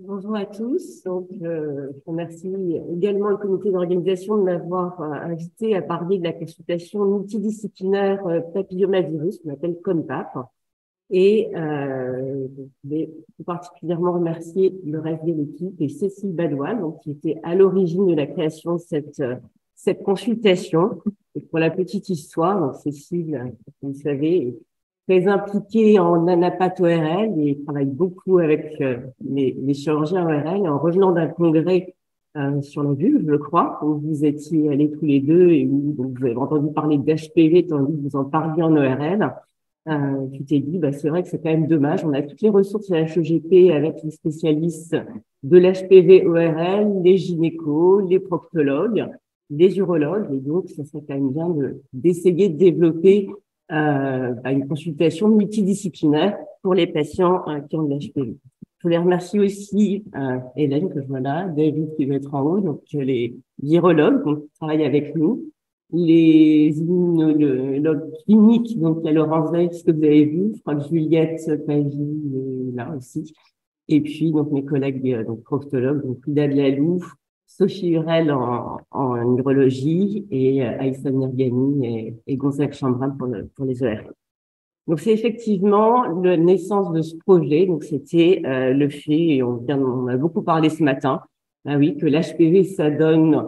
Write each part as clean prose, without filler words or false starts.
Bonjour à tous. Je remercie également le comité d'organisation de m'avoir invité à parler de la consultation multidisciplinaire papillomavirus, qu'on appelle CONPAP. Je vais tout particulièrement remercier le reste de l'équipe et Cécile Badoil, donc, qui était à l'origine de la création de cette consultation. Et pour la petite histoire, donc Cécile, vous le savez, très impliquée en anapath ORL et travaille beaucoup avec les chirurgiens ORL. Et en revenant d'un congrès sur la vulve, je crois, où vous étiez allés tous les deux et où donc, vous avez entendu parler d'HPV tandis que vous en parliez en ORL, tu t'es dit, bah, c'est vrai que c'est quand même dommage. On a toutes les ressources à la HEGP avec les spécialistes de l'HPV ORL, les gynécos, les proctologues, les urologues. Et donc, ça serait quand même bien d'essayer de développer une consultation multidisciplinaire pour les patients qui ont de l'HPV. Je voulais remercier aussi Hélène, que je vois là, David qui va être en haut, donc les virologues qui travaillent avec nous, les immunologues cliniques, donc il y a Laurence Weiss que vous avez vu, je crois que Juliette Pavie est là aussi, et puis donc mes collègues donc proctologues, donc Frida Bialou, Sophie Hurel en urologie et Aïssa Mirgani et Gonzague Chambrin pour les ER. Donc c'est effectivement la naissance de ce projet. Donc c'était le fait, et on a beaucoup parlé ce matin, ah oui, que l'HPV ça donne.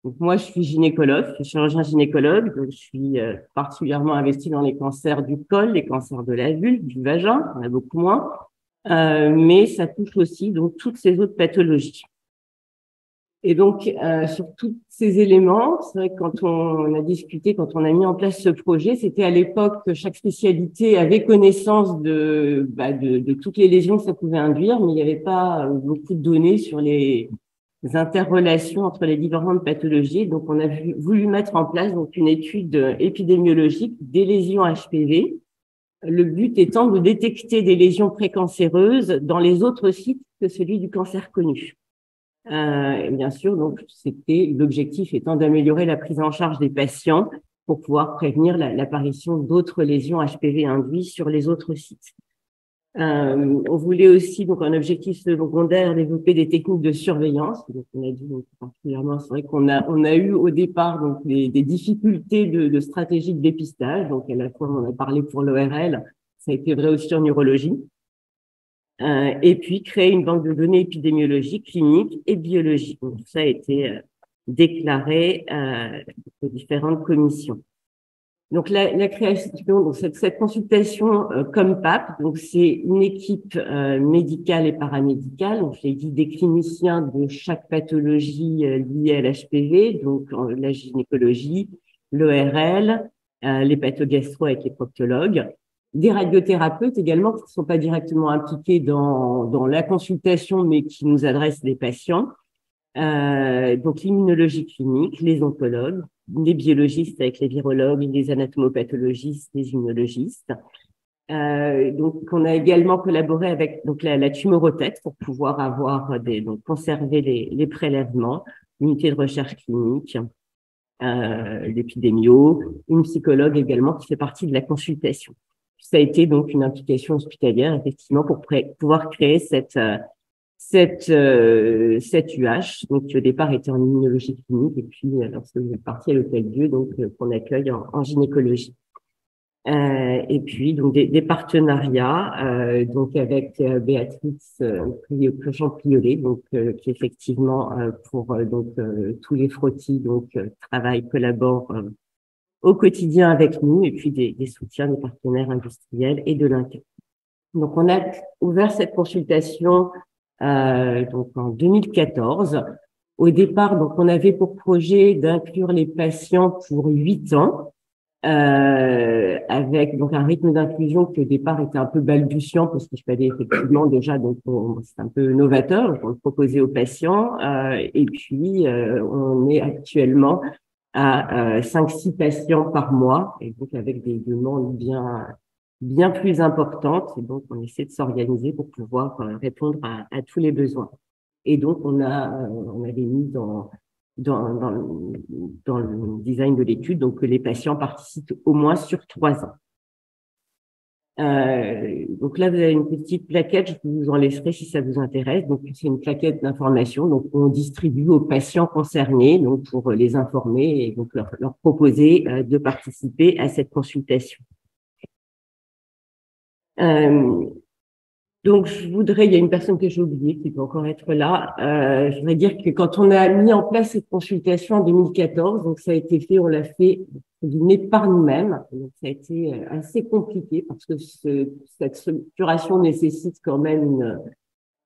Donc moi je suis gynécologue, je suis chirurgien gynécologue, donc je suis particulièrement investie dans les cancers du col, les cancers de la vulve, du vagin, on a beaucoup moins, mais ça touche aussi donc toutes ces autres pathologies. Et donc, sur tous ces éléments, c'est vrai que quand on a discuté, quand on a mis en place ce projet, c'était à l'époque que chaque spécialité avait connaissance de toutes les lésions que ça pouvait induire, mais il n'y avait pas beaucoup de données sur les interrelations entre les différentes pathologies. Donc, on a voulu mettre en place donc une étude épidémiologique des lésions HPV. Le but étant de détecter des lésions précancéreuses dans les autres sites que celui du cancer connu. Et bien sûr, donc c'était l'objectif étant d'améliorer la prise en charge des patients pour pouvoir prévenir l'apparition d'autres lésions HPV induites sur les autres sites. On voulait aussi, donc, un objectif secondaire, développer des techniques de surveillance. Donc, on a dit, donc, particulièrement, c'est vrai on a eu au départ, donc, des difficultés de stratégie de dépistage. Donc, à la fois, on a parlé pour l'ORL, ça a été vrai aussi en urologie. Et puis créer une banque de données épidémiologiques, cliniques et biologiques. Donc, ça a été déclaré aux différentes commissions. Donc la création, donc cette consultation comme PAP, donc c'est une équipe médicale et paramédicale. Donc je l'ai dit, des cliniciens de chaque pathologie liée à l'HPV, donc la gynécologie, l'ORL, les pathogastro avec les proctologues, des radiothérapeutes également qui ne sont pas directement impliqués dans la consultation, mais qui nous adressent des patients. Donc l'immunologie clinique, les oncologues, les biologistes avec les virologues, les anatomopathologistes, les immunologistes. Donc on a également collaboré avec donc la tumorothèque pour pouvoir avoir donc conserver les prélèvements, l'unité de recherche clinique, l'épidémio, une psychologue également qui fait partie de la consultation. Ça a été donc une implication hospitalière effectivement pour pouvoir créer cette UH, donc qui au départ était en immunologie clinique, et puis lorsque vous êtes parti à l'Hôtel Dieu, donc qu'on accueille en gynécologie. Et puis donc des partenariats, donc avec Béatrice Clochon-Priolet, donc qui effectivement pour tous les frottis donc travaille, collabore au quotidien avec nous, et puis des soutiens des partenaires industriels et de l'INCa. Donc on a ouvert cette consultation donc en 2014. Au départ, donc on avait pour projet d'inclure les patients pour 8 ans, avec donc un rythme d'inclusion qui au départ était un peu balbutiant parce qu'il fallait effectivement déjà donc c'est un peu novateur, donc on le proposait aux patients, et puis on est actuellement à 5-6 patients par mois, et donc avec des demandes bien plus importantes. Et donc, on essaie de s'organiser pour pouvoir répondre à tous les besoins. Et donc, on avait mis dans le design de l'étude, donc que les patients participent au moins sur 3 ans. Donc là, vous avez une petite plaquette, je vous en laisserai si ça vous intéresse. Donc, c'est une plaquette d'information. Donc, on distribue aux patients concernés, donc pour les informer et donc leur proposer de participer à cette consultation. Donc, il y a une personne que j'ai oubliée qui peut encore être là. Je voudrais dire que quand on a mis en place cette consultation en 2014, donc ça a été fait, on l'a fait par nous-mêmes. Donc, ça a été assez compliqué parce que cette structuration nécessite quand même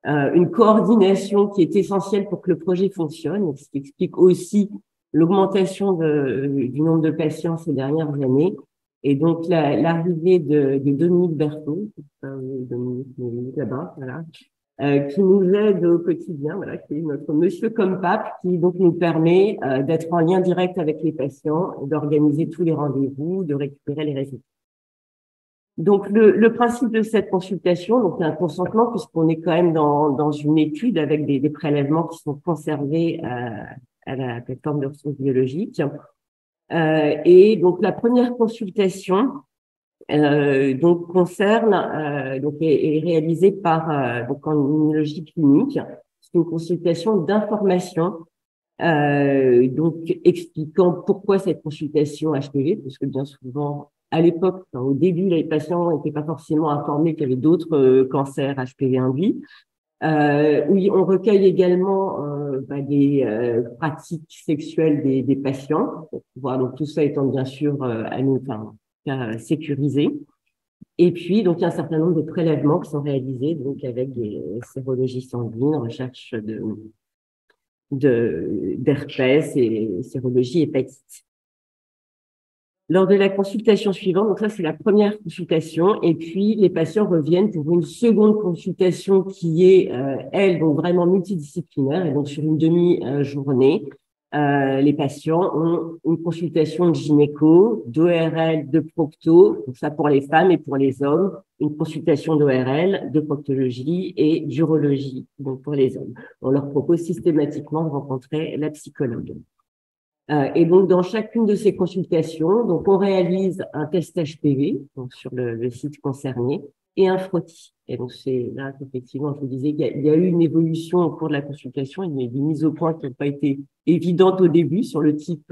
une coordination qui est essentielle pour que le projet fonctionne, ce qui explique aussi l'augmentation du nombre de patients ces dernières années. Et donc, l'arrivée de Dominique Berthaud, Dominique là-bas, voilà, qui nous aide au quotidien, voilà, qui est notre monsieur comme pape, qui donc nous permet d'être en lien direct avec les patients, d'organiser tous les rendez-vous, de récupérer les résultats. Donc, le principe de cette consultation, donc, c'est un consentement puisqu'on est quand même dans une étude avec des prélèvements qui sont conservés à la plateforme de ressources biologiques. Et donc, la première consultation, donc, concerne, donc, est réalisée par, donc, en immunologie clinique. C'est une consultation d'information, donc, expliquant pourquoi cette consultation HPV, parce que bien souvent, à l'époque, au début, les patients n'étaient pas forcément informés qu'il y avait d'autres cancers HPV induits. Oui, on recueille également des pratiques sexuelles des patients. Voilà, donc tout ça étant bien sûr sécurisé. Et puis, donc, il y a un certain nombre de prélèvements qui sont réalisés donc avec des sérologies sanguines, recherche d'herpès et sérologie hépatite. Lors de la consultation suivante, donc ça c'est la première consultation, et puis les patients reviennent pour une seconde consultation qui est, elle, donc vraiment multidisciplinaire, et donc sur une demi-journée, les patients ont une consultation de gynéco, d'ORL, de procto, donc ça pour les femmes et pour les hommes, une consultation d'ORL, de proctologie et d'urologie, donc pour les hommes. On leur propose systématiquement de rencontrer la psychologue. Et donc, dans chacune de ces consultations, donc on réalise un test HPV donc sur le site concerné et un frottis. Et donc, c'est là qu'effectivement, je vous disais qu'il y a eu une évolution au cours de la consultation. Il y a eu des mises au point qui n'ont pas été évidentes au début sur le type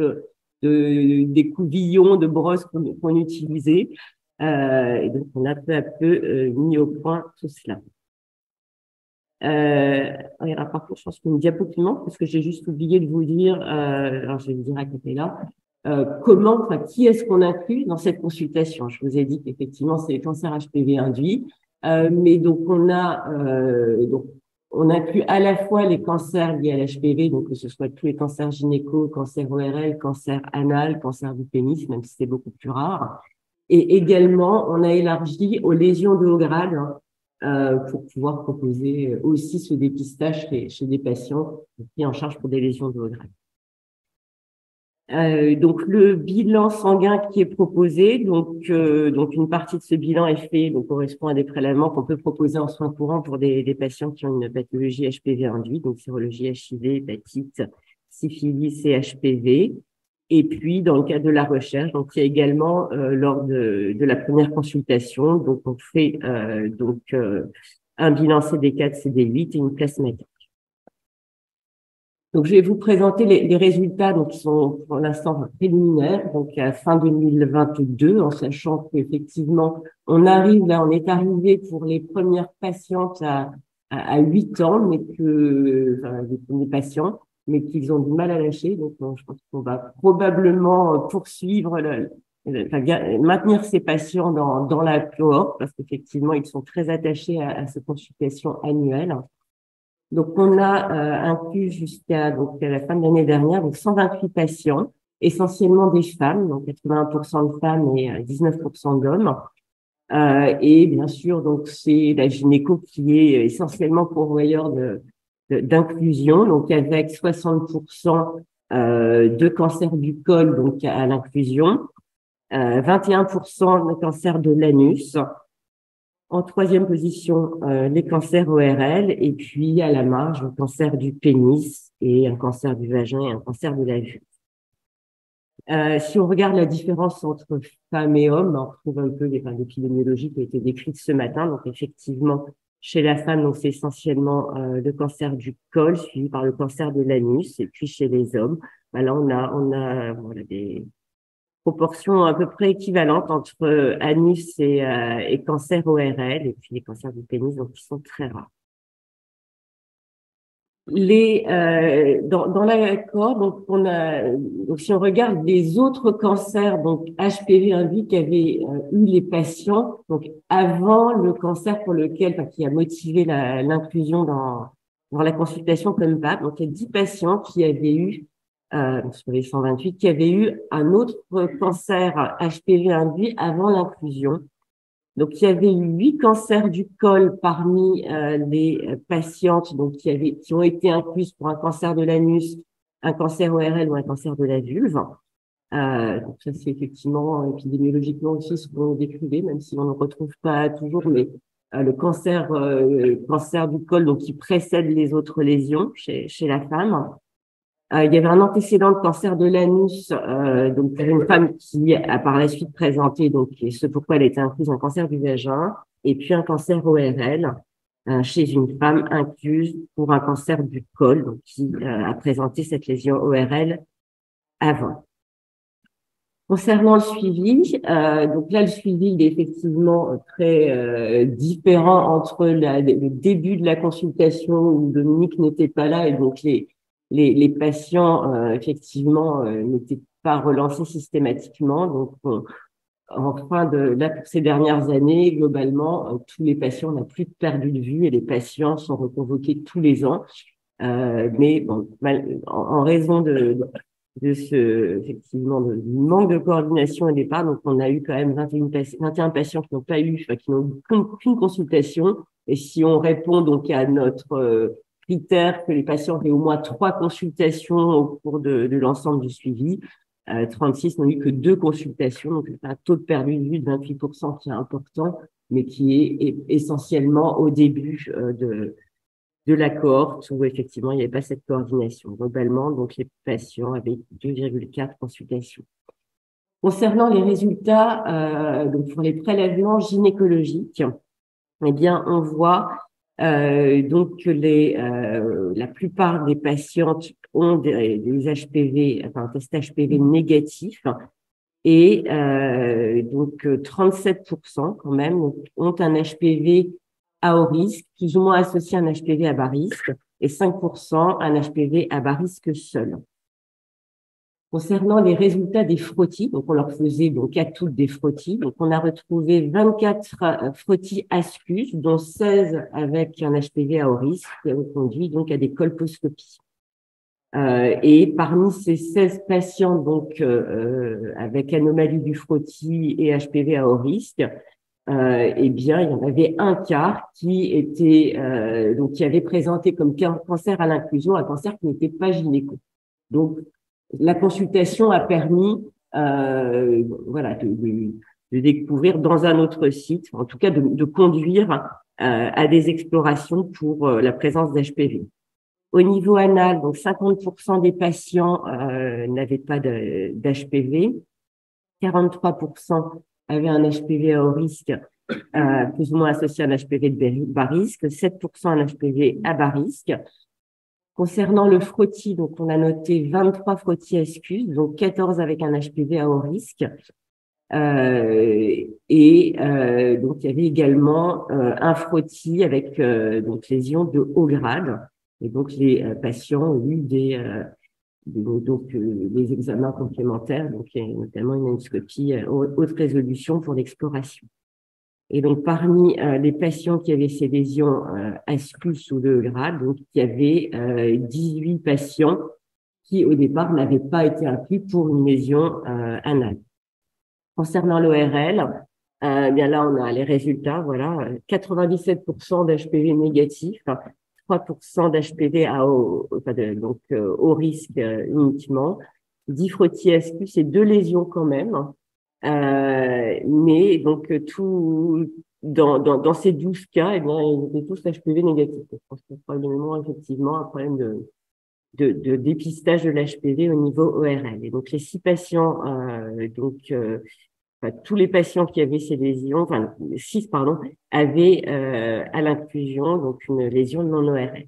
des couvillons, de brosses qu'on utilisait. Et donc, on a peu à peu mis au point tout cela. Alors, par contre, je pense qu'une diapo qui manque, parce que j'ai juste oublié de vous dire, alors je vais vous dire à côté là, qui est-ce qu'on inclut dans cette consultation? Je vous ai dit qu'effectivement, c'est les cancers HPV induits, mais donc on inclut à la fois les cancers liés à l'HPV, donc que ce soit tous les cancers gynéco, cancer ORL, cancer anal, cancer du pénis, même si c'est beaucoup plus rare. Et également, on a élargi aux lésions de haut grade, pour pouvoir proposer aussi ce dépistage chez des patients pris en charge pour des lésions de haut grade. Donc le bilan sanguin qui est proposé, donc une partie de ce bilan est fait, donc correspond à des prélèvements qu'on peut proposer en soins courants pour des patients qui ont une pathologie HPV induite, donc sérologie HIV, hépatite, syphilis et HPV. Et puis, dans le cadre de la recherche, donc il y a également lors de la première consultation, donc on fait un bilan CD4, CD8 et une plasmatique. Donc je vais vous présenter les résultats, donc qui sont pour l'instant préliminaires, donc à fin 2022, en sachant qu'effectivement on est arrivé pour les premières patientes à 8 ans, mais les premiers patients, mais qu'ils ont du mal à lâcher. Donc, je pense qu'on va probablement poursuivre maintenir ces patients dans la cohorte parce qu'effectivement, ils sont très attachés à ces consultations annuelles. Donc, on a inclus jusqu'à la fin de l'année dernière donc 128 patients, essentiellement des femmes, donc 81% de femmes et 19% d'hommes. Et bien sûr, donc c'est la gynéco qui est essentiellement pourvoyeur d'inclusion, donc avec 60% de cancer du col donc à l'inclusion, 21% de cancer de l'anus. En troisième position, les cancers ORL, et puis à la marge, un cancer du pénis et un cancer du vagin et un cancer de la vulve. Si on regarde la différence entre femmes et hommes, on retrouve un peu l'épidémiologie qui a été décrite ce matin. Donc effectivement, chez la femme, donc c'est essentiellement le cancer du col, suivi par le cancer de l'anus, et puis chez les hommes, là on a voilà, des proportions à peu près équivalentes entre anus et cancer ORL, et puis les cancers du pénis, donc qui sont très rares. Dans l'accord, donc si on regarde les autres cancers, donc HPV induit qu'avaient eu les patients, donc avant le cancer pour lequel, qui a motivé l'inclusion dans la consultation comme PAP, donc il y a 10 patients qui avaient eu, sur les 128, qui avaient eu un autre cancer HPV induit avant l'inclusion. Donc, il y avait eu 8 cancers du col parmi les patientes qui ont été incluses pour un cancer de l'anus, un cancer ORL ou un cancer de la vulve. Donc ça, c'est effectivement épidémiologiquement aussi ce qu'on décrivait, même si on ne retrouve pas toujours, mais le cancer du col, donc qui précède les autres lésions chez la femme. Il y avait un antécédent de cancer de l'anus, donc pour une femme qui a par la suite présenté, donc et ce pourquoi elle a été incluse, un cancer du vagin, et puis un cancer ORL chez une femme incluse pour un cancer du col, donc qui a présenté cette lésion ORL avant. Concernant le suivi, donc là le suivi il est effectivement très différent entre le début de la consultation où Dominique n'était pas là et donc les patients effectivement n'étaient pas relancés systématiquement. Donc là pour ces dernières années globalement tous les patients n'ont plus perdu de vue et les patients sont reconvoqués tous les ans. Mais bon, en raison effectivement, du manque de coordination au départ. Donc, on a eu quand même 21 patients qui n'ont pas eu, qui n'ont eu qu'une consultation. Et si on répond donc à notre critère que les patients aient au moins 3 consultations au cours de l'ensemble du suivi, 36 n'ont eu que 2 consultations. Donc, c'est un taux de perdu de vue de 28% qui est important, mais qui est essentiellement au début de la cohorte où effectivement il n'y avait pas cette coordination. Globalement, donc les patients avaient 2,4 consultations. Concernant les résultats, donc pour les prélèvements gynécologiques, eh bien on voit donc que la plupart des patientes ont des HPV, enfin un test HPV négatif. Et donc 37% quand même ont un HPV à haut risque, plus ou moins associé à un HPV à bas risque, et 5% un HPV à bas risque seul. Concernant les résultats des frottis, donc on leur faisait donc à toutes des frottis, donc on a retrouvé 24 frottis ascus, dont 16 avec un HPV à haut risque, qui ont conduit donc à des colposcopies. Et parmi ces 16 patients donc avec anomalie du frottis et HPV à haut risque, eh bien il y en avait un quart qui était donc qui avait présenté comme cancer à l'inclusion un cancer qui n'était pas gynéco. Donc la consultation a permis voilà de découvrir dans un autre site, en tout cas de conduire à des explorations pour la présence d'HPV. Au niveau anal, donc 50% des patients n'avaient pas d'HPV, 43% avaient un HPV à haut risque, plus ou moins associé à un HPV de bas risque, 7% un HPV à bas risque. Concernant le frottis, donc on a noté 23 frottis ascus, donc 14 avec un HPV à haut risque. Donc il y avait également un frottis avec donc lésions de haut grade. Et donc les patients ont eu des examens complémentaires, donc notamment une endoscopie haute résolution pour l'exploration. Et donc parmi les patients qui avaient ces lésions ascus ou de haut grade, donc il y avait 18 patients qui au départ n'avaient pas été inclus pour une lésion anale. Concernant l'ORL, bien là, on a les résultats, voilà, 97% d'HPV négatifs, 3% d'HPV au risque uniquement, 10 frottis ascus et 2 lésions quand même. Mais donc, dans ces 12 cas, eh bien, ils étaient tous HPV négatifs. Je pense que probablement, effectivement, un problème de dépistage de l'HPV au niveau ORL. Et donc, les 6 patients, enfin, tous les patients qui avaient ces lésions, enfin, 6, pardon, avaient à l'inclusion donc une lésion non ORL.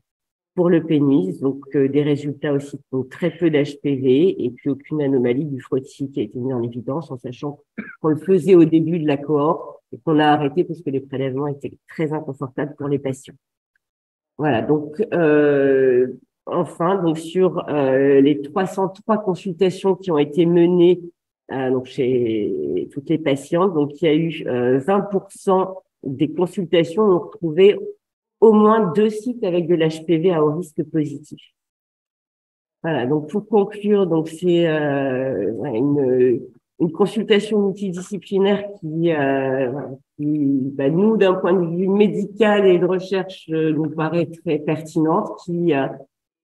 Pour le pénis, donc des résultats aussi, donc très peu d'HPV et puis aucune anomalie du frottis qui a été mis en évidence, en sachant qu'on le faisait au début de la cohorte et qu'on a arrêté parce que les prélèvements étaient très inconfortables pour les patients. Voilà, donc enfin, donc sur les 303 consultations qui ont été menées donc chez toutes les patientes, donc il y a eu 20% des consultations où on retrouvait au moins 2 sites avec de l'HPV à haut risque positif. Voilà, donc pour conclure, donc c'est une consultation multidisciplinaire qui nous, d'un point de vue médical et de recherche, nous paraît très pertinente, qui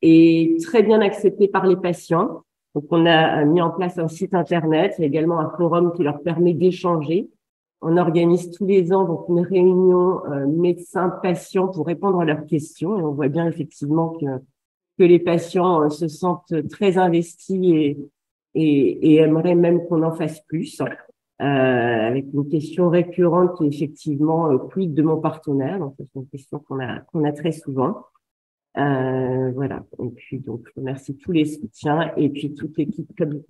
est très bien acceptée par les patients. Donc, on a mis en place un site internet, il y a également un forum qui leur permet d'échanger. On organise tous les ans donc une réunion médecins-patients pour répondre à leurs questions et on voit bien effectivement que les patients se sentent très investis et aimeraient même qu'on en fasse plus. Avec une question récurrente qui est effectivement quid de mon partenaire, donc c'est une question qu'on a très souvent. Voilà. Et puis donc je remercie tous les soutiens et puis toute l'équipe comme